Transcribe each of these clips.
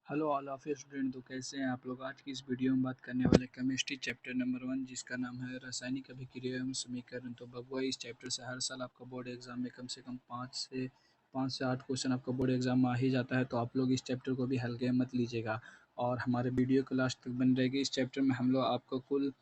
Hello all of you student. तो कैसे हैं आप लोग। आज की इस वीडियो में बात करने वाले केमिस्ट्री चैप्टर नंबर 1 जिसका नाम है रासायनिक अभिक्रिया एवं समीकरण। तो बबुआ इस चैप्टर से हर साल आपका बोर्ड एग्जाम में कम से कम 5 से 8 क्वेश्चन आपका बोर्ड एग्जाम में आ ही जाता है। तो आप लोग इस चैप्टर को भी हल्के में मत लीजिएगा और हमारे वीडियो को लास्ट तक बन रहेगी। इस चैप्टर में हम लोग आपको कुल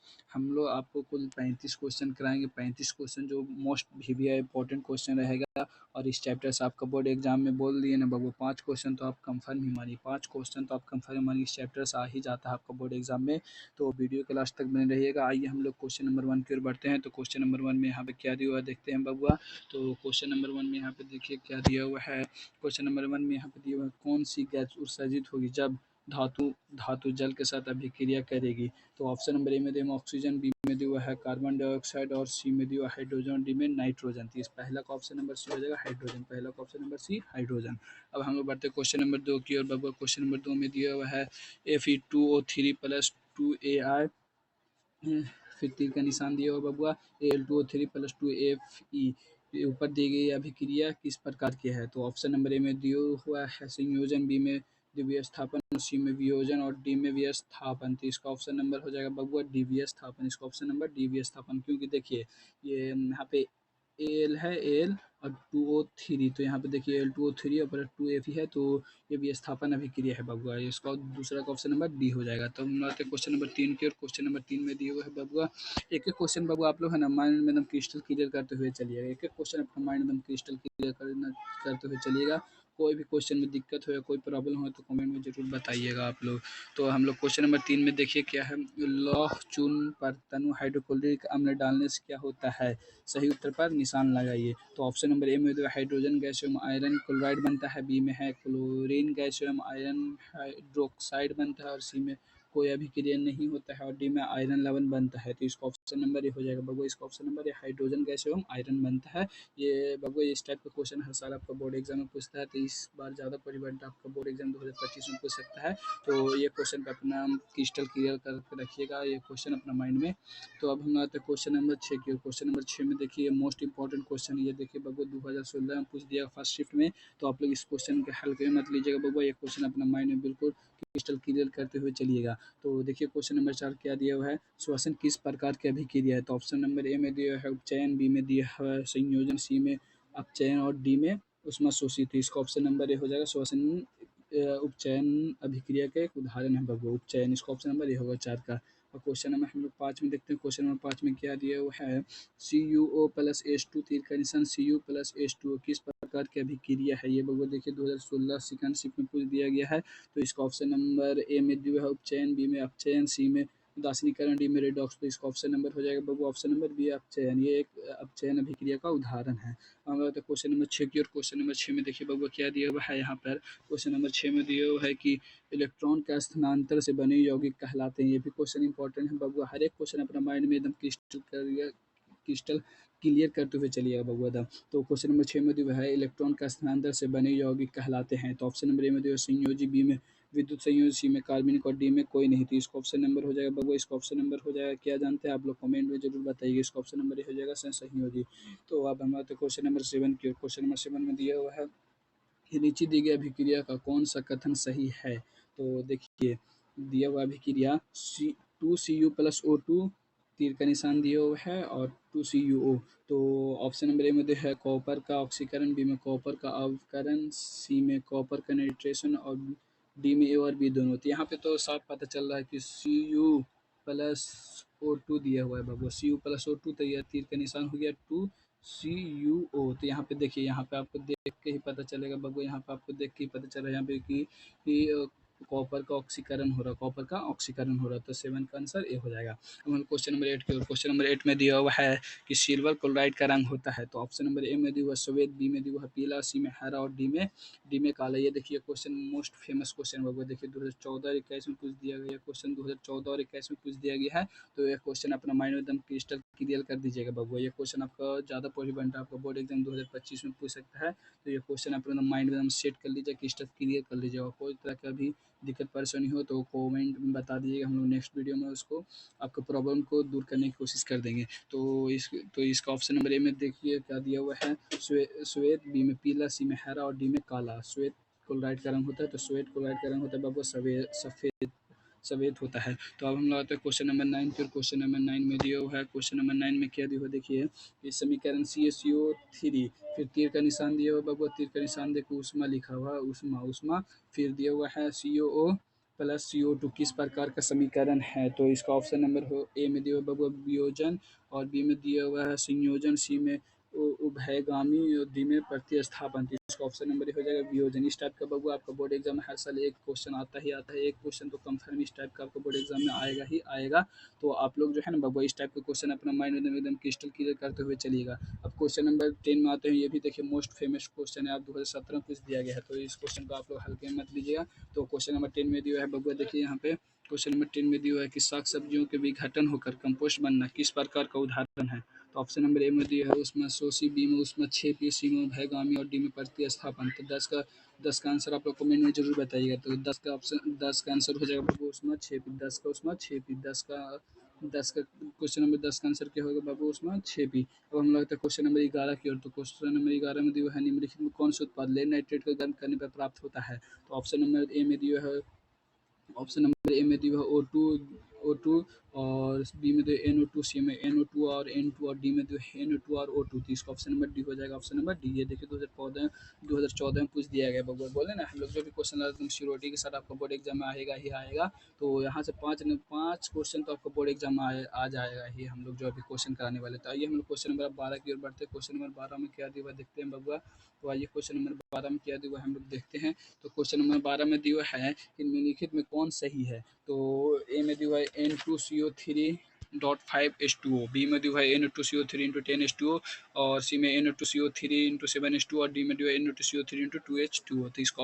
35 क्वेश्चन कराएंगे। 35 क्वेश्चन जो मोस्ट वीवीआई इंपॉर्टेंट क्वेश्चन रहेगा। और इस चैप्टर से आपका बोर्ड एग्जाम में बोल दिए ना बबू 5 क्वेश्चन तो आप कंफर्म ही मानिए। 5 क्वेश्चन तो आप कंफर्म मानिए इस चैप्टर से आ ही जाता है आपका बोर्ड एग्जाम में। तो वीडियो के लास्ट तक बने रहिएगा। आइए हम लोग क्वेश्चन नंबर 1 की ओर बढ़ते हैं। तो क्वेश्चन नंबर 1 में यहाँ पे क्या दिया हुआ है देखते हैं बबुआ। तो क्वेश्चन नंबर 1 में यहाँ पे देखिए क्या दिया हुआ है। क्वेश्चन नंबर 1 में यहाँ पे दिया हुआ है कौन सी गैस उत्सर्जित होगी जब धातु धातु जल के साथ अभिक्रिया करेगी। तो ऑप्शन नंबर ए में दिया ऑक्सीजन, बी में दिया हुआ है कार्बन डाइऑक्साइड और सी में दिया हुआ हाइड्रोजन, डी में नाइट्रोजन। तो इस पहला का ऑप्शन नंबर सी हो जाएगा हाइड्रोजन। पहला का ऑप्शन नंबर सी हाइड्रोजन। अब हम लोग बढ़ते क्वेश्चन नंबर 2 की ओर बबुआ। क्वेश्चन नंबर 2 में दिया हुआ है Fe2O3 प्लस 2Ai, फिर तीर का निशान दिया हुआ बबुआ Al2O3 प्लस 2Fe ऊपर दी गई अभिक्रिया किस प्रकार की है। तो ऑप्शन नंबर ए में दिया हुआ है संयोजन, बी में विस्थापन, सी में वियोजन और डी में विस्थापन। तो इसका ऑप्शन नंबर हो जाएगा बबुआ डी विस्थापन। इसका ऑप्शन नंबर डी विस्थापन, क्योंकि देखिए ये यहाँ पे एल है एल और 2O3। तो यहाँ पे देखिए Al2O3 और 2Fe है। तो ये विस्थापन अभिक्रिया है बबुआ। इसका दूसरा का ऑप्शन नंबर डी हो जाएगा। तो हम आते हैं क्वेश्चन नंबर 3 की और क्वेश्चन नंबर 3 में दिए हुए है बबुआ। एक एक क्वेश्चन बबुआ आप लोग है ना माइंड में एकदम क्रिस्टल क्लियर करते हुए चलिएगा। एक एक क्वेश्चन अपना माइंड एकदम क्रिस्टल क्लियर करते हुए चलिएगा। कोई भी क्वेश्चन में दिक्कत हो या कोई प्रॉब्लम हो तो कमेंट में जरूर बताइएगा आप लोग। तो हम लोग क्वेश्चन नंबर 3 में देखिए क्या है। लौह चूर्ण पर तनु हाइड्रोक्लोरिक अम्ल डालने से क्या होता है। सही उत्तर पर निशान लगाइए। तो ऑप्शन नंबर ए में हाइड्रोजन गैस एवं आयरन क्लोराइड बनता है, बी में है क्लोरीन गैस एवं आयरन हाइड्रोक्साइड बनता है और सी में कोई अभिक्रिया नहीं होता है और डी में आयरन लवण बनता है। तो इसका ऑप्शन नंबर ए हो जाएगा बबुआ। इसका option number A hydrogen gas एवं आयरन बनता है। ये बबुआ इस टाइप का क्वेश्चन हर साल आपका बोर्ड एग्जाम में पूछता है। तो इस बार ज़्यादा परिवर्तन आपका बोर्ड एग्जाम 2025 में पूछ सकता है। तो ये क्वेश्चन पे अपना क्रिस्टल क्लियर करके रखिएगा ये क्वेश्चन अपना माइंड में। तो अब हम आते हैं क्वेश्चन नंबर 6 की। क्वेश्चन नंबर 6 में देखिए मोस्ट इंपॉर्टेंट क्वेश्चन ये देखिए बबुआ 2016 में पूछ दिया फर्स्ट शिफ्ट में। तो आप लोग इस क्वेश्चन के हल्के में मत लीजिएगा बबुआ। ये क्वेश्चन अपना माइंड में बिल्कुल क्रिस्टल क्लियर करते हुए चलिएगा। तो देखिए क्वेश्चन नंबर 4 क्या दिया हुआ है। श्वसन किस प्रकार की अभिक्रिया है। तो ऑप्शन नंबर ए में दिया है उपचयन, बी में दिया है संयोजन, सी में अपचयन और डी में ऊष्माशोषित। इसका ऑप्शन नंबर ए हो जाएगा श्वसन उपचयन अभिक्रिया का एक उदाहरण है बबुआ उपचयन। इसका ऑप्शन नंबर ए होगा 4 का। और क्वेश्चन नंबर हम लोग 5 में देखते हैं। क्वेश्चन नंबर 5 में क्या दिया हुआ है। CuO प्लस H2 तीर का निशान Cu प्लस H2O किस प्रकार की अभिक्रिया है। ये बबुआ देखिए 2016 सेकंड शिफ्ट में पूछ दिया गया है। तो इसका ऑप्शन नंबर ए में दिया है उपचयन, बी में अपचयन, सी में उदासीनीकरण, डी में रेडॉक्स। तो इसका ऑप्शन नंबर हो जाएगा बबुआ ऑप्शन नंबर बी अपचयन। ये एक अपचयन अभिक्रिया का उदाहरण है। हम लोग क्वेश्चन नंबर 6 की और क्वेश्चन नंबर 6 में देखिए बबुआ क्या दिया हुआ है। यहाँ पर क्वेश्चन नंबर 6 में दिया हुआ है कि इलेक्ट्रॉन के स्थानांतर से बने यौगिक कहलाते हैं। ये भी क्वेश्चन इंपॉर्टेंट है बबुआ। हर एक क्वेश्चन अपना माइंड में एकदम क्रिस्टल क्लियर करते हुए चलिएगा बबुआ दम। तो क्वेश्चन नंबर 6 में दिया है इलेक्ट्रॉन का स्थानांतर से बने यौगिक कहलाते हैं। तो ऑप्शन नंबर ए में दिया संयोजी, बी में विद्युत संयोजी, सी में कार्बनिक और डी में कोई नहीं। तो इसका ऑप्शन नंबर हो जाएगा बबुआ। इसका ऑप्शन नंबर हो जाएगा क्या जानते हैं आप लोग कमेंट में जरूर बताइए। इसका ऑप्शन नंबर हो जाएगा संयोजी। तो अब हम आते हैं क्वेश्चन नंबर 7 की। क्वेश्चन नंबर 7 में दिया हुआ है कि नीचे दी गई अभिक्रिया का कौन सा कथन सही है। तो देखिए दिया हुआ अभिक्रिया टू प्लस O2 तीर का निशान दिया हुआ है और 2CuO। तो ऑप्शन नंबर ए में दिया है कॉपर का ऑक्सीकरण, बी में कॉपर का अवकरण, सी में कॉपर का नाइट्रेशन और डी में ए और बी दोनों। तो यहाँ पे तो साफ पता चल रहा है कि Cu+O2 दिया हुआ है बाबू। Cu+O2 तो यह तीर का निशान हो गया 2CuO। तो यहाँ पे देखिए यहाँ पे आपको देख के ही पता चलेगा बबू। यहाँ पे आपको देख के ही पता चल रहा है यहाँ पे कि कॉपर का ऑक्सीकरण हो रहा है, कॉपर का ऑक्सीकरण हो रहा है। तो 7 का आंसर ए हो जाएगा। अब हम क्वेश्चन नंबर 8 की ओर। क्वेश्चन नंबर 8 में दिया हुआ है कि सिल्वर क्लोराइड का रंग होता है। तो ऑप्शन नंबर ए में दिया हुआ श्वेत, बी में दिया हुआ पीला, सी में हरा और डी में काला। ये देखिए क्वेश्चन मोस्ट फेमस क्वेश्चन बबू। देखिए 2014 और 21 में पूछ दिया गया क्वेश्चन, 2014 और 21 में पूछ दिया गया है। तो ये क्वेश्चन अपना माइंड में एकदम क्रिस्टल क्लियर कर दीजिएगा बबुआ। ये क्वेश्चन आपका ज़्यादा परिवर्तन आपका बोर्ड एग्जाम 2025 में पूछ सकता है। तो ये क्वेश्चन अपना माइंड में एकदम सेट कर लीजिए, क्रिस्टल क्लियर कर लीजिए। और कोई तरह का भी दिक्कत परेशानी हो तो कमेंट में बता दीजिएगा। हम लोग नेक्स्ट वीडियो में उसको आपका प्रॉब्लम को दूर करने की कोशिश कर देंगे। तो इसका ऑप्शन नंबर ए में देखिए क्या दिया हुआ है श्वेत, बी में पीला, सी में हरा और डी में काला। श्वेत क्लोराइड का रंग होता है, तो स्वेट क्लोराइड का रंग होता है बाबू सफ़ेद सफ़ेद होता है। तो अब हम लोग आते हैं क्वेश्चन नंबर 9 की, और क्वेश्चन नंबर 9 में दिया हुआ है, क्वेश्चन नंबर 9 में क्या दिया हुआ देखिए, इस समीकरण CaCO3, फिर तीर का निशान दिया हुआ बाबू, तीर का निशान देखो उष्मा लिखा हुआ, उष्मा उष्मा, फिर दिया हुआ है COO प्लस CO2 किस प्रकार का समीकरण है। तो इसका ऑप्शन नंबर हो ए में दिया हुआ बाबू वियोजन, और बी में दिया हुआ है संयोजन, सी में उभयगामी, और डी में प्रतिस्थापन। तो इसका ऑप्शन नंबर हो जाएगा वियोजन। इस टाइप का बाबू आपका बोर्ड एग्जाम में हर साल एक क्वेश्चन आता ही आता है, एक क्वेश्चन तो कंफर्म इस टाइप का आपका बोर्ड एग्जाम में आएगा ही आएगा। तो आप लोग जो है ना बाबू इस टाइप के क्वेश्चन अपना माइंड में एकदम क्रिस्टल क्लियर करते हुए चलिएगा। अब क्वेश्चन नंबर 10 में आते हैं, ये भी देखिए मोस्ट फेमस क्वेश्चन है, आप 2017 में कुछ दिया गया है, तो इस क्वेश्चन को आप लोग हल्के में मत लीजिएगा। तो क्वेश्चन नंबर 10 में दिया है बबुआ, देखिए यहाँ पे क्वेश्चन नंबर 10 में दिया है कि साग सब्जियों के विघटन होकर कंपोस्ट बनना किस प्रकार का उदाहरण है। तो ऑप्शन नंबर ए में दिया है उसमें शोषी, बी में उसमें छेपी, सी में भयगामी, और डी में प्रतिस्थापन। तो 10 का आंसर आप लोग कमेंट में जरूर बताइएगा। तो 10 का आंसर हो जाएगा बाबू उसमें छेपी, 10 का उसमें छेपी, 10 का क्वेश्चन नंबर 10 का आंसर क्या होगा बाबू उसमें छेपी। अब हम लोग क्वेश्चन नंबर 11 की ओर। तो क्वेश्चन नंबर 11 में दिया है निम्नलिखित में कौन सा उत्पाद लेड नाइट्रेट को गर्म करने पर प्राप्त होता है। तो ऑप्शन नंबर ए में दिया है, ऑप्शन नंबर ए में दिया है O2, और बी में दिया NO2, सी में NO2 और N2, और डी में दिया NO2 और O2। तो इसका ऑप्शन नंबर डी हो जाएगा, ऑप्शन नंबर डी। ये देखिए 2014 में पूछ दिया गया बबुआ, बोले ना हम लोग जो भी क्वेश्चन एकदम श्योरिटी के साथ आपका बोर्ड एग्जाम में आएगा ही आएगा। तो यहाँ से पाँच क्वेश्चन तो आपको बोर्ड एग्जाम में आ जाएगा ही, हम लोग जो अभी क्वेश्चन कराने वाले। तो आइए हम लोग क्वेश्चन नंबर 12 की ओर बढ़ते हैं। क्वेश्चन नंबर 12 में क्या दिया हुआ देखते हैं बबुआ। तो आइए क्वेश्चन नंबर 12 में क्या दिया हुआ हम लोग देखते हैं। तो क्वेश्चन नंबर 12 में दिया है कि निम्नलिखित में कौन सही है। तो ए में दिया है N2CO3.5H2O, बी में दिया है N2CO3 × 10H2O, और सी में N2CO3 × 7H2O, और डी में दिया है N2CO3 × 2H2O। तो इसका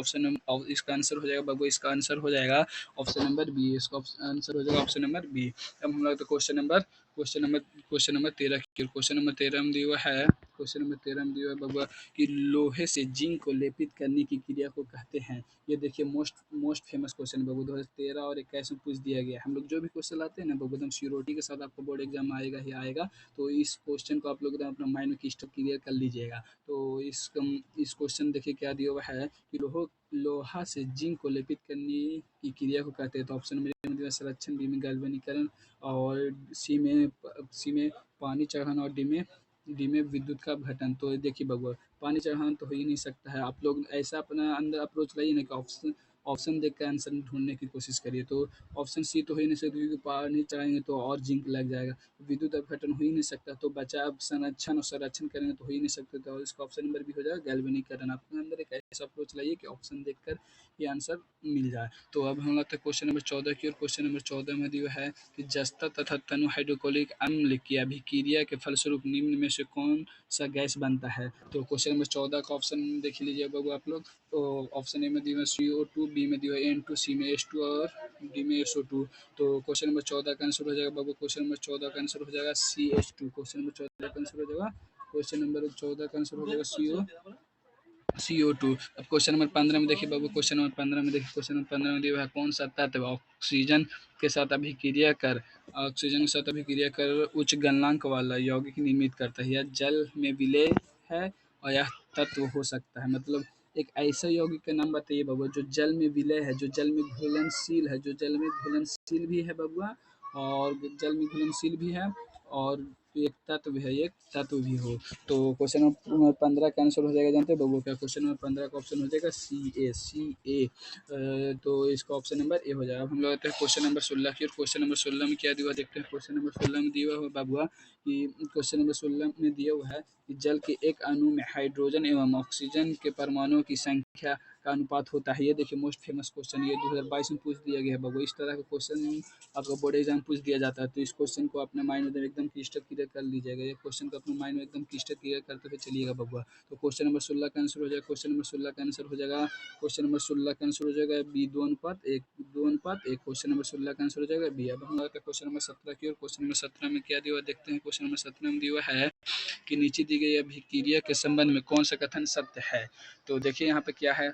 आंसर हो जाएगा बाबू, इसका आंसर हो जाएगा ऑप्शन नंबर बी। इसका आंसर हो जाएगा ऑप्शन नंबर बी। अब हम लोग तो क्वेश्चन नंबर 13 की, क्वेश्चन नंबर 13 में दिया है, क्वेश्चन नंबर 13 में दिया है बाबा कि लोहे से जिंक को लेपित करने की क्रिया को कहते हैं। ये देखिए मोस्ट फेमस क्वेश्चन बाबू 2013 और 21 में पूछ दिया गया। हम लोग जो भी क्वेश्चन लाते हैं ना बाबू एकदम श्योरिटी के साथ आपको बोर्ड एग्जाम में आएगा ही आएगा। तो इस क्वेश्चन को आप लोग एकदम अपना माइंड में क्रिस्टल क्लियर कर लीजिएगा। तो इस क्वेश्चन देखिए क्या दिया हुआ है कि लोहा से जिंक को लेपित करने की क्रिया को कहते हैं। तो ऑप्शन में संरक्षण, बी में गैल्वेनीकरण, और सी में पानी चढ़ाना, और डी में विद्युत का अपघटन। तो देखिए बबुआ पानी चढ़ाना तो हो ही नहीं सकता है। आप लोग ऐसा अपना अंदर अप्रोच लाइए ना कि ऑप्शन देख कर आंसर ढूंढने की कोशिश करिए। तो ऑप्शन सी तो हो ही नहीं सकता, क्योंकि पानी चढ़ाएंगे तो और जिंक लग जाएगा। विद्युत अपघटन हो ही नहीं सकता, तो बचाव संरक्षण और संरक्षण करेंगे तो हो ही नहीं सकते। तो इसका ऑप्शन नंबर भी हो जाएगा गैल्वेनीकरण। आपके अंदर एक ऐसा अप्रोच लाइए कि ऑप्शन देखकर ये आंसर मिल जाए। तो अब हम लोग क्वेश्चन नंबर 14 की, और क्वेश्चन नंबर 14 में दिया है कि जस्ता तथा तनु हाइड्रोक्लोरिक अम्ल की अभिक्रिया के फलस्वरूप निम्न में से कौन सा गैस बनता है। तो क्वेश्चन नंबर 14 का ऑप्शन देख लीजिए बाबू आप लोग। तो ऑप्शन ए में दिया है CO2, बी में दिया है N2, सी में H2, और डी में SO2। तो क्वेश्चन नंबर 14 का आंसर हो जाएगा बाबू, क्वेश्चन नंबर 14 का आंसर हो जाएगा CH2। क्वेश्चन नंबर 14 का आंसर हो जाएगा, क्वेश्चन नंबर 14 का आंसर हो जाएगा CO2। अब क्वेश्चन नंबर 15 में देखिए बाबू, क्वेश्चन नंबर 15 में देखिए, क्वेश्चन नंबर 15 में दिया है कौन सा तत्व ऑक्सीजन के साथ अभिक्रिया कर उच्च गलनांक वाला यौगिक निर्मित करता है। यह जल में विलेय है, और यह तत्व हो सकता है, मतलब एक ऐसा यौगिक का नाम बताइए बाबू जो जल में विलय है, जो जल में घुलनशील है, जो जल में घुलनशील भी है बबुआ, और जल में घुलनशील भी है, और एक तत्व है, एक तत्व भी हो। तो क्वेश्चन नंबर 15 का आंसर हो जाएगा, जानते हैं बबू क्या, क्वेश्चन नंबर 15 का ऑप्शन हो जाएगा सी ए। तो इसका ऑप्शन नंबर ए हो जाएगा। अब हम लोग आते हैं क्वेश्चन नंबर 16 की, और क्वेश्चन नंबर 16 में क्या दिया देखते हैं। क्वेश्चन नंबर 16 में दिया हुआ बाबुआ कि क्वेश्चन नंबर 16 में दिया हुआ है कि जल के एक अणु में हाइड्रोजन एवं ऑक्सीजन के परमाणुओं की संख्या का अनुपात होता है। ये देखिए मोस्ट फेमस क्वेश्चन, ये 2022 में पूछ दिया गया है बाबू। इस तरह का क्वेश्चन आपका बोर्ड एग्जाम पूछ दिया जाता है। तो इस क्वेश्चन को अपने माइंड में एकदम क्लिस्टर क्लियर कर लीजिएगा। ये क्वेश्चन को अपने माइंड में एकदम क्लिस्टर क्लियर करते हुए चलिएगा बबुआ। तो क्वेश्चन नंबर 16 का आंसर हो जाएगा, क्वेश्चन नंबर 16 का आंसर हो जाएगा, क्वेश्चन नंबर 16 का आंसर हो जाएगा बी, 2:1। क्वेश्चन नंबर 16 का आंसर हो जाएगा बी। अब हम लोग क्वेश्चन नंबर 17 की, और क्वेश्चन नंबर 17 में क्या दिया देखते हैं। क्वेश्चन नंबर 17 में दिया है कि नीचे दी गई अभिक्रिया के संबंध में कौन सा कथन सत्य है। तो देखिए यहाँ पे क्या है।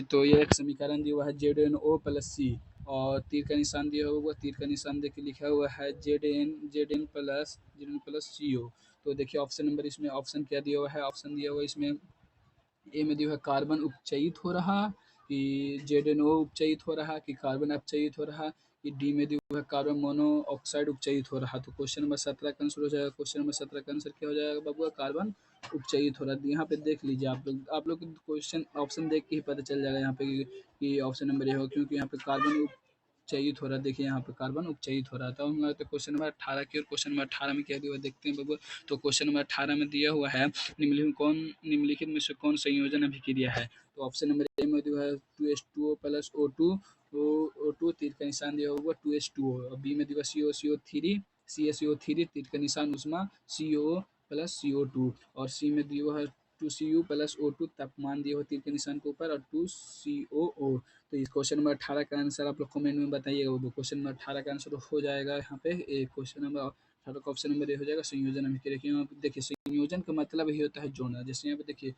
तो ये एक समीकरण दिया हुआ है ZnO+C, और तीर का निशान दिया हुआ, तीर का निशान देखिए लिखा हुआ है Zn+CO। तो देखिए ऑप्शन नंबर इसमें ऑप्शन क्या दिया हुआ है, ऑप्शन दिया हुआ इसमें ए में दिया हुआ कार्बन उपचयित हो रहा, कि ZnO उपचयित हो रहा, कि कार्बन अपचयित हो रहा, कि डी में दिया हुआ है कार्बन मोनोऑक्साइड उपचयित हो रहा। तो क्वेश्चन नंबर 17 का आंसर हो जाएगा, क्वेश्चन नंबर 17 का आंसर क्या हो जाएगा बाबू, कार्बन उपचयित हो रहा है। यहाँ पे देख लीजिए आप लोग क्वेश्चन ऑप्शन देख के ही पता चल जाएगा यहाँ पे कि ऑप्शन नंबर ये होगा, क्योंकि यहाँ पे कार्बन उपचयित हो रहा है। देखिए यहाँ पे कार्बन उपचयित हो रहा था। हम तो क्वेश्चन नंबर 18 की, और क्वेश्चन नंबर 18 में क्या दिया हुआ है देखते हैं बाबू। तो क्वेश्चन नंबर 18 में दिया हुआ है, निम्नलिखित में से कौन संयोजन अभिक्रिया है। तो ऑप्शन नंबर ए में दिया है 2H2O प्लस O2 तीर का निशान दिया हुआ 2H2O, और बी में दिया COCO3 CaCO3 तीर का निशान उष्मा CO प्लस CO2, और सी में दिया हुआ है 2Cu प्लस O2 तापमान दिया हुआ तीर के निशान के ऊपर, और 2COO। तो इस क्वेश्चन नंबर 18 का आंसर आप लोग कमेंट में बताइएगा। वो क्वेश्चन नंबर 18 का आंसर हो जाएगा यहाँ पे क्वेश्चन नंबर 18 का ऑप्शन नंबर ए हो जाएगा, संयोजन अभिक्रिया। यहाँ पे देखिए संयोजन का मतलब ही होता है जोड़ना। जैसे यहाँ पे देखिए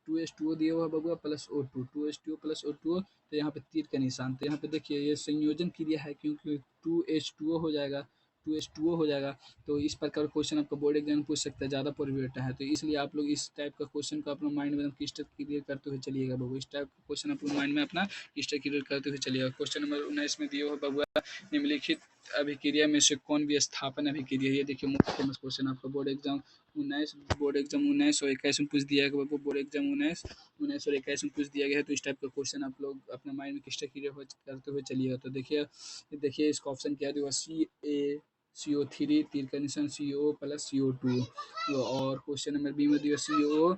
2H2O दिया हुआ बबुआ plus O2, 2H2O plus O2, तो यहाँ पे तीर का निशान। तो यहाँ पे देखिए ये संयोजन क्रिया है, क्योंकि 2H2O हो जाएगा, 2H2O हो जाएगा। तो इस प्रकार क्वेश्चन आपका बोर्ड एग्जाम में पूछ सकता है, ज़्यादा परिवेटा है। तो इसलिए आप लोग इस टाइप का क्वेश्चन को अपना माइंड में क्लिस्टर क्लियर करते हुए चलिएगा बाबू। इस टाइप का क्वेश्चन अपने माइंड में अपना क्लिस्टर क्लियर करते हुए चलिएगा। क्वेश्चन नंबर 19 में दिया हुआ बबुआ, निम्नलिखित अभिक्रिया में से कौन विस्थापन अभिक्रिया। ये देखिए मुख्य फेमस क्वेश्चन आपका बोर्ड एग्जाम 19 और 21 में पूछ दिया गया। बोर्ड एग्जाम 19 और 21 में पूछ दिया गया है। तो इस टाइप का क्वेश्चन आप लोग अपने माइंड में क्लिस्टर क्लियर करते हुए चलिएगा। तो देखिए इसका ऑप्शन क्या दिया, CO3 तीर का निशान CO प्लस CO2, और क्वेश्चन नंबर बी में दिया CO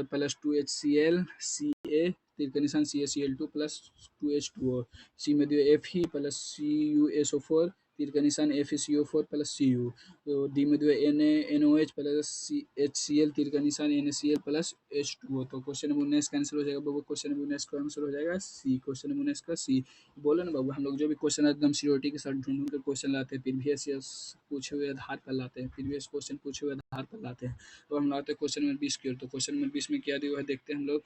प्लस 2HCl Ca तीर का निशान CaCl2 प्लस 2H2O, सी में दिया Fe प्लस CuSO4 तीर का निशान FeCO4 प्लस Cu, तो डी में दिया NaNOH प्लस HCl तीर का निशान NaCl प्लस H2O। तो क्वेश्चन नंबर 19 का आंसर हो जाएगा बाबू, क्वेश्चन नंबर 19 का आंसर हो जाएगा सी, क्वेश्चन नंबर 19 का सी। बोले ना बाबू, हम लोग जो भी क्वेश्चन एकदम सिक्योरिटी के साथ ढूंढ के क्वेश्चन लाते हैं, प्रीवियस पूछे हुए आधार पर लाते हैं, प्रीवियस क्वेश्चन पूछे हुए आधार पर लाते हैं। तो हम लाते हैं क्वेश्चन नंबर 20 की ओर। तो क्वेश्चन नंबर 20 में क्या दिया हुआ है देखते हैं हम लोग।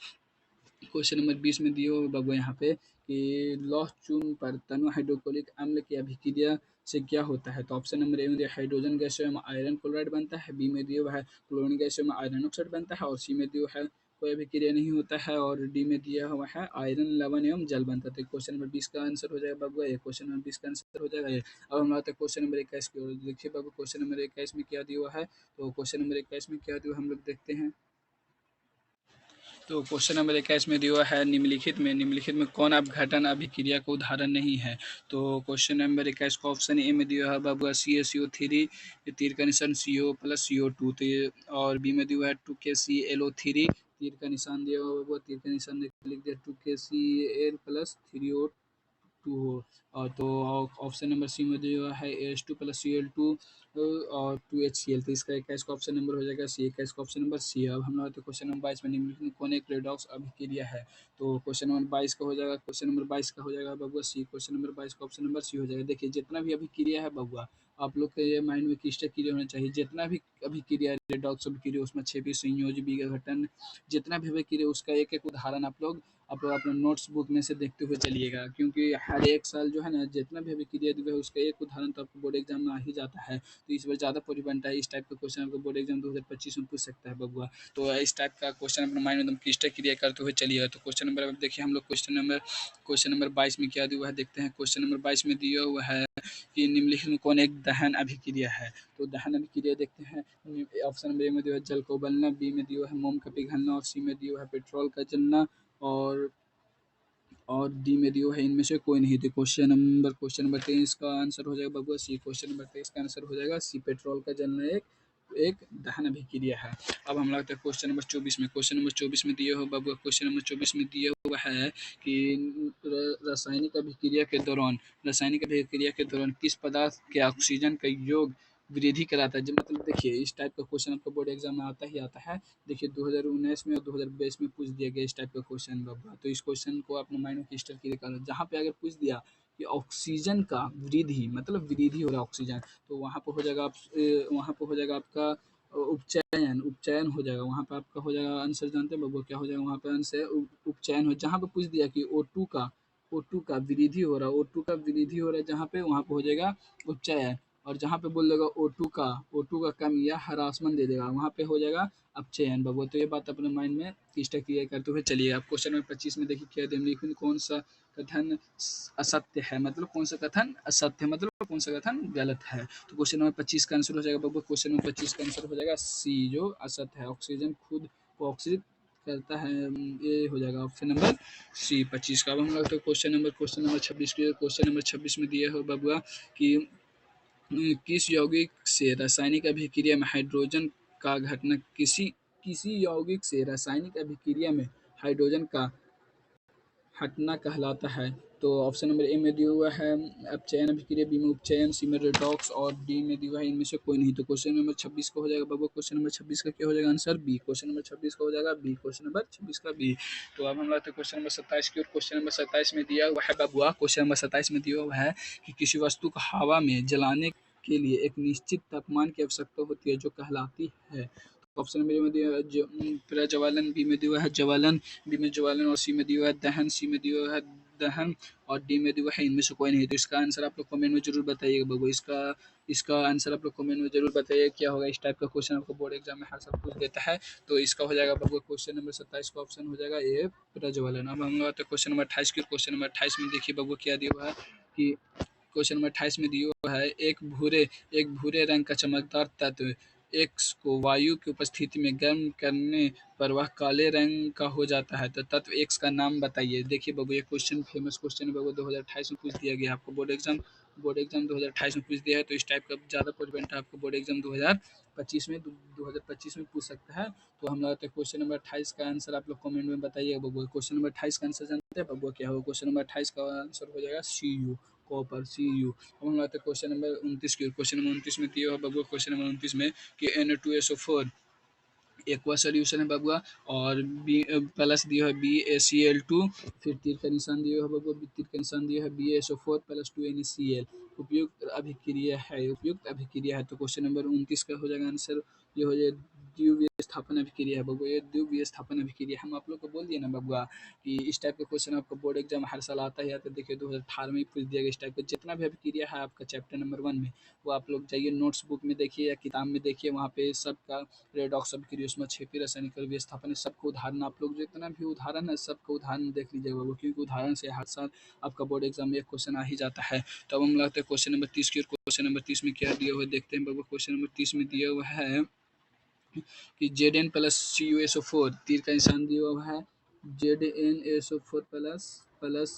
क्वेश्चन नंबर 20 में दिया हुआ बाबू यहाँ पे कि लौह चूर्ण पर तनु हाइड्रोक्लोरिक अम्ल की अभिक्रिया से क्या होता है। तो ऑप्शन नंबर ए में दिया हाइड्रोजन गैस एवं आयरन क्लोराइड बनता है, बी में दिया हुआ है क्लोरीन गैस एवं आयरन ऑक्साइड बनता है, और सी में दिया हुआ है कोई अभिक्रिया नहीं होता है, और डी में दिया हुआ है आयरन लवण एवं जल बनता है। तो क्वेश्चन नंबर 20 का आंसर हो जाएगा बाबू ये, क्वेश्चन नंबर 20 का आंसर हो जाएगा ये। अब हम आते हैं क्वेश्चन नंबर 21 की ओर। देखिए बाबू क्वेश्चन नंबर 21 में क्या दिया हुआ है। तो क्वेश्चन नंबर 21 में क्या दिया हुआ हम लोग देखते हैं। तो क्वेश्चन नंबर 21 में दिया है, निम्नलिखित में कौन अपघटन अभिक्रिया का उदाहरण नहीं है। तो क्वेश्चन नंबर 21 का ऑप्शन ए में दिया है बाबू CaCO3 तीर का निशान CO प्लस CO2, तो ये, और बी में दिया है 2KClO3 तीर का निशान दिया हुआ बाबू, तीर का निशान लिख दिया 2KCl प्लस 3O2 हो। और तो ऑप्शन नंबर सी में जो है H2 प्लस Cl2 और 2HCl। तो इसका 21 का ऑप्शन नंबर हो जाएगा सी, 21 का ऑप्शन नंबर सी। अब हम लोग तो क्वेश्चन नंबर 22 में निम्नलिखित में कौन एक रेडॉक्स अभिक्रिया है। तो क्वेश्चन नंबर 22 का हो जाएगा, क्वेश्चन नंबर 22 का हो जाएगा बबुआ सी, क्वेश्चन नंबर 22 का ऑप्शन नंबर सी हो जाएगा। देखिए जितना भी अभिक्रिया है बबुआ, आप लोग के ये माइंड में क्लिस्टर क्लियर होना चाहिए। जितना भी अभिक्रिया रेडॉक्स अभिक्रिया, उसमें 6 संयोजी विघटन, जितना भी अभिक्रिया उसका एक एक उदाहरण आप लोग अपने नोट्स बुक में से देखते हुए चलिएगा, क्योंकि हर एक साल जो है ना जितना भी अभिक्रिया दिया है उसका एक उदाहरण तो आपको बोर्ड एग्जाम में आ ही जाता है। तो इस बार ज़्यादा परी बनता है। इस टाइप का क्वेश्चन आपको बोर्ड एग्जाम 2025 में पूछ सकता है बबुआ। तो इस टाइप का क्वेश्चन अपने माइंड में एकदम क्लिस्टर क्लियर करते हुए चलिएगा। तो क्वेश्चन नंबर देखिए हम लोग क्वेश्चन नंबर 22 में क्या दिया हुआ है देखते हैं। क्वेश्चन नंबर 22 में दिया हुआ है कि निम्नलिखित में कौन एक दहन अभिक्रिया है। तो दहन अभिक्रिया देखते हैं। ऑप्शन नंबर ए में दिया है जल का उबलना, बी में दिया है मोम का पिघलना, और सी में दिया है पेट्रोल का जलना, और डी में दिया है इनमें से कोई नहीं। तो क्वेश्चन नंबर 23 का आंसर हो जाएगा बबुआ सी, क्वेश्चन नंबर 23 का आंसर हो जाएगा सी, पेट्रोल का जलना एक दहन अभिक्रिया है। अब हम लगता है क्वेश्चन नंबर 24 में। क्वेश्चन नंबर 24 में दिया हो बबुआ, क्वेश्चन नंबर 24 में दिया हुआ है कि रासायनिक अभिक्रिया के दौरान किस पदार्थ के ऑक्सीजन का योग वृद्धि कराता है। जो मतलब देखिए इस टाइप का क्वेश्चन आपका बोर्ड एग्जाम में आता ही आता है। देखिए 2019 में और 2022 में पूछ दिया गया इस टाइप का क्वेश्चन बाबा। तो इस क्वेश्चन को अपने माइंड में क्लिस्टर क्लियर करो। जहाँ पे अगर पूछ दिया कि ऑक्सीजन का वृद्धि, मतलब वृद्धि हो रहा है ऑक्सीजन, तो वहाँ पर हो जाएगा आपका उपचयन हो जाएगा। वहाँ पे आपका हो जाएगा आंसर, जानते हैं बाबू क्या हो जाएगा वहाँ पे आंसर, उपचयन हो। जहाँ पे पूछ दिया कि O2 का वृद्धि हो रहा है, O2 का वृद्धि हो रहा है जहाँ पे, वहाँ पे हो जाएगा उपचयन। और जहाँ पे बोल देगा O2 का कम या हरासमेंट दे देगा, वहाँ पे हो जाएगा अपचयन बबुआ। तो ये बात अपने माइंड में इष्टा क्लियर करते हुए चलिए। आप क्वेश्चन नंबर 25 में देखिए क्या दे निम्नलिखित कौन सा कथन असत्य है, मतलब कौन सा कथन असत्य है, मतलब कौन सा कथन गलत है। तो क्वेश्चन नंबर 25 का आंसर हो जाएगा बबुआ, क्वेश्चन नंबर 25 का आंसर हो जाएगा सी, जो असत्य है। ऑक्सीजन खुद को ऑक्सीजित करता है, ये हो जाएगा ऑप्शन नंबर सी 25 का। अब हम लोग तो क्वेश्चन नंबर 26 की क्वेश्चन नंबर 26 में दिया हो बबुआ कि किस यौगिक से रासायनिक अभिक्रिया में हाइड्रोजन का घटना किसी यौगिक से रासायनिक अभिक्रिया में हाइड्रोजन का हटना कहलाता है। तो ऑप्शन नंबर ए में दिया हुआ है अपचयन अभिक्रिया, बी में उपचयन, सी में रेडॉक्स और डी में दिया हुआ है इनमें से कोई नहीं। तो क्वेश्चन नंबर 26 का हो जाएगा बाबू, क्वेश्चन नंबर 26 का क्या हो जाएगा आंसर, बी। क्वेश्चन नंबर 26 का हो जाएगा बी, क्वेश्चन नंबर 26 का बी। तो अब हम लोग क्वेश्चन नंबर 27 की, और क्वेश्चन नंबर 27 में दिया हुआ है बाबुआ, क्वेश्चन नंबर 27 में दिया हुआ है कि किसी वस्तु को हवा में जलाने के लिए एक निश्चित तापमान की आवश्यकता होती है जो कहलाती है। ऑप्शन नंबर ए में दिया है प्रज्वलन, बी में दिया हुआ है ज्वलन, बी में ज्वलन और सी में दिया हुआ है दहन, सी में दिया हुआ है दहन और डी में दिया हुआ है इनमें से कोई नहीं। तो इसका आंसर आप लोग कमेंट में जरूर बताइएगा बाबू, इसका आंसर आप लोग कमेंट में जरूर बताइए क्या होगा। इस टाइप का क्वेश्चन आपको बोर्ड एग्जाम में हर साल पूछ देता है। तो इसका हो जाएगा बाबू क्वेश्चन नंबर 27 का ऑप्शन हो जाएगा ए प्रज्वलन। अब हम लोग क्वेश्चन नंबर 28 की, क्वेश्चन नंबर 28 में देखिए बाबू क्या दिया हुआ है कि क्वेश्चन नंबर 28 में दिया हुआ है एक भूरे रंग का चमकदार तत्व एक्स को वायु की उपस्थिति में गर्म करने पर वह काले रंग का हो जाता है, तो तत्व एक्स का नाम बताइए। देखिए बाबू ये क्वेश्चन फेमस क्वेश्चन है बाबू, 2028 में पूछ दिया गया आपको बोर्ड एग्जाम 2028 में पूछ दिया है। तो इस टाइप का ज़्यादा प्रोवेंट आपको बोर्ड एग्जाम 2025 में पूछ सकता है। तो हम लोग क्वेश्चन नंबर 28 का आंसर आप लोग कमेंट में बताइए बाबू। क्वेश्चन नंबर 28 का आंसर जानते हैं बाबू क्या होगा, क्वेश्चन नंबर 28 का आंसर हो जाएगा CU, कॉपर CU। अब हम लोग क्वेश्चन नंबर 29 की, क्वेश्चन नंबर 29 में दिया हुआ बाबू, क्वेश्चन नंबर 29 में कि Na2SO4 एक्वा सोल्यूशन है बबुआ, और बी प्लस दिया है BaCl2, फिर तीर का निशान दिया है बबुआ, तीर का निशान दिया है BaSO4 प्लस 2NaCl। उपयुक्त अभिक्रिया है। तो क्वेश्चन नंबर 29 का हो जाएगा आंसर, ये हो जाए द्विवीय स्थापन अभिक्रिया है बबुआ, ये द्विवीय स्थापन अभिक्रिया। हम आप लोग को बोल दिए ना बबुआ कि इस टाइप का क्वेश्चन आपका बोर्ड एग्जाम हर साल आता है, तो देखिए 2018 में ही पूछ दिया गया इस टाइप का। जितना भी अभिक्रिया है आपका चैप्टर नंबर 1 में, वो आप लोग जाइए नोट्स बुक में देखिए या किताब में देखिए, वहाँ पे सबका रेडॉक्स अभिक्रिया, उसमें छेपी रासायनिक विस्थापन, सबका उदाहरण आप लोग जितना भी उदाहरण है सबका उदाहरण देख लीजिएगा वो, क्योंकि उदाहरण से हर साल आपका बोर्ड एग्जाम में एक क्वेश्चन आ ही जाता है। तो अब हम लगता है क्वेश्चन नंबर 30 की, और क्वेश्चन नंबर 30 में क्या दिया हुआ है देखते हैं बाबू। क्वेश्चन नंबर 30 में दिया हुआ है कि Zn प्लस CuSO4, तीर का निशान दिया हुआ है ZnSO4 plus plus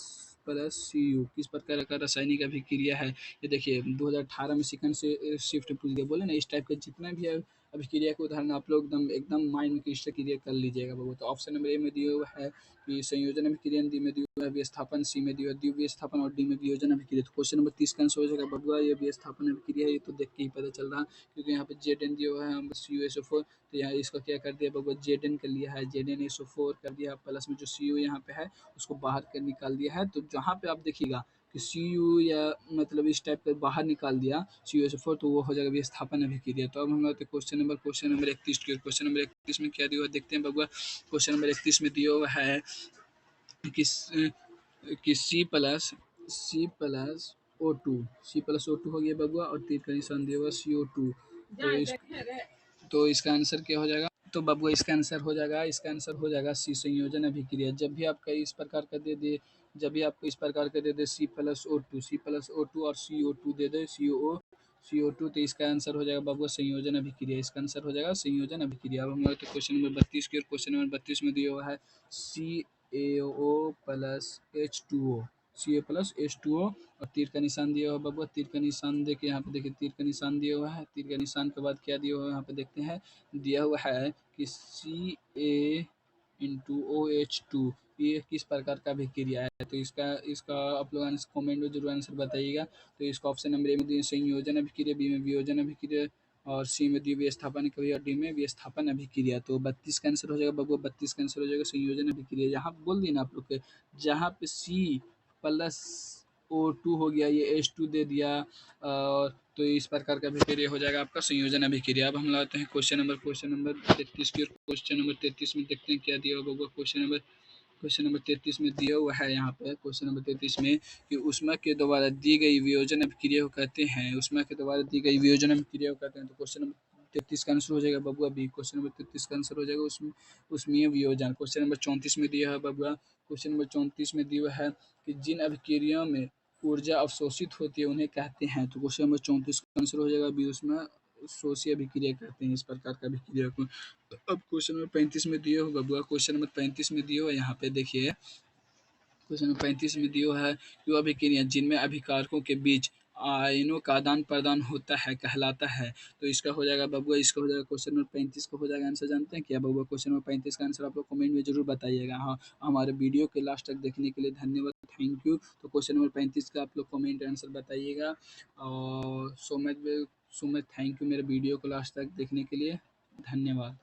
plus Cu किस प्रकार का रासायनिक अभिक्रिया है। ये देखिए 2018 में सेकंड से शिफ्ट पूछ दिया, बोले ना इस टाइप के जितना भी है अभिक्रिया के उदाहरण आप लोग एकदम माइंड में क्लियर क्लियर कर लीजिएगा बाबू। तो ऑप्शन नंबर ए में दिया हुआ है कि संयोजन अभिक्रिया, डी में दिया हुआ है विस्थापन, सी में दिया हुआ है द्विविस्थापन और डी में वियोजन अभिक्रिया। तो क्वेश्चन नंबर 30 का आंसर हो जाएगा बबुआ ये विस्थापन अभिक्रिया है। ये तो देख के ही पता चल रहा है, क्योंकि यहाँ पे Zn दिया हुआ है हम CuSO4, तो यहाँ इसका क्या कर दिया बबुआ Zn कर लिया है, ZnSO4 कर दिया, प्लस में जो Cu यहाँ पे है उसको बाहर कर निकाल दिया है। तो जहाँ पे आप देखिएगा कि Cu या मतलब इस टाइप का बाहर निकाल दिया CuSO4, तो वो हो जाएगा विस्थापन अभिक्रिया। तो अब हम लोग क्वेश्चन नंबर 31 की, क्वेश्चन नंबर 31 में क्या दिया हुआ देखते हैं बबुआ। क्वेश्चन नंबर 31 में दिया हुआ है कि C+O2 हो गया बबुआ, और तीर का निशान दिया हुआ CO2। तो इसका आंसर क्या हो जाएगा, तो बबुआ इसका आंसर हो जाएगा सी, संयोजन अभिक्रिया। जब भी आपको इस प्रकार का दे दे C+O2 और CO2 दे दे CO2, तो इसका आंसर हो जाएगा बबुआ संयोजन अभिक्रिया। इसका आंसर हो जाएगा संयोजन अभिक्रिया। अब हम लोग तो क्वेश्चन नंबर 32 की, और क्वेश्चन नंबर 32 में दिया हुआ है CaO प्लस H2O और तीर का निशान दिया हुआ है बबुआ। तीर का निशान देखिए यहाँ पे, देखिए तीर का निशान दिया हुआ है। तीर का निशान के बाद क्या दिया हुआ है यहाँ पे देखते हैं, दिया हुआ है कि CaO2 ये किस प्रकार का अभिक्रिया है। तो इसका आप लोग कमेंट में जरूर आंसर बताइएगा। तो इसका ऑप्शन नंबर ए में दिए संयोजन अभिक्रिया, बी में वियोजन अभिक्रिया और सी में द्विविस्थापन अभिक्रिया और डी में विस्थापन अभिक्रिया। तो 32 का आंसर हो जाएगा बबुआ, 32 का आंसर हो जाएगा संयोजन अभिक्रिया। यहाँ बोल दिए ना आप लोग के, जहाँ पे C+O2 हो गया, ये H2 दे दिया, और तो इस प्रकार का अभिक्रिया हो जाएगा आपका संयोजन अभिक्रिया। अब हम लाते हैं क्वेश्चन नंबर 33 की, और क्वेश्चन नंबर 33 में देखते हैं क्या दिया होगा। क्वेश्चन नंबर क्वेश्चन नंबर 33 में दिया हुआ है यहाँ पे क्वेश्चन नंबर 33 में कि ऊष्मा के द्वारा दी गई वियोजन अभिक्रिया को कहते हैं। ऊष्मा के द्वारा दी गई वियोजन अभिक्रिया को कहते हैं। तो क्वेश्चन नंबर 33 का आंसर हो जाएगा बबुआ बी। क्वेश्चन नंबर 33 का आंसर हो जाएगा उसमें ऊष्मीय वियोजन। क्वेश्चन नंबर 34 में दिया है बबुआ, क्वेश्चन नंबर 34 में दिया है कि जिन अभिक्रियाओं में ऊर्जा अवशोषित होती है उन्हें कहते हैं। तो क्वेश्चन नंबर 34 का आंसर हो जाएगा बी, उसमें शोषी अभिक्रिया कहते हैं इस प्रकार का अभिक्रिया को। अब क्वेश्चन नंबर 35 में दिया होगा बबुआ, क्वेश्चन नंबर 35 में दिया हुआ यहाँ पे देखिए, क्वेश्चन नंबर 35 में दिया है कि वह अभिक्रिया जिनमें अभिकारकों के बीच आयनों का आदान प्रदान होता है कहलाता है। तो इसका हो जाएगा बबुआ, इसका हो जाएगा क्वेश्चन नंबर 35 का हो जाएगा आंसर। जानते हैं क्या बबुआ? क्वेश्चन नंबर 35 का आंसर आप लोग कमेंट में जरूर बताइएगा। हाँ, हमारे वीडियो के लास्ट तक देखने के लिए धन्यवाद, थैंक यू। तो क्वेश्चन नंबर 35 का आप लोग कमेंट आंसर बताइएगा। और सो मच थैंक यू मेरे वीडियो को लास्ट तक देखने के लिए, धन्यवाद।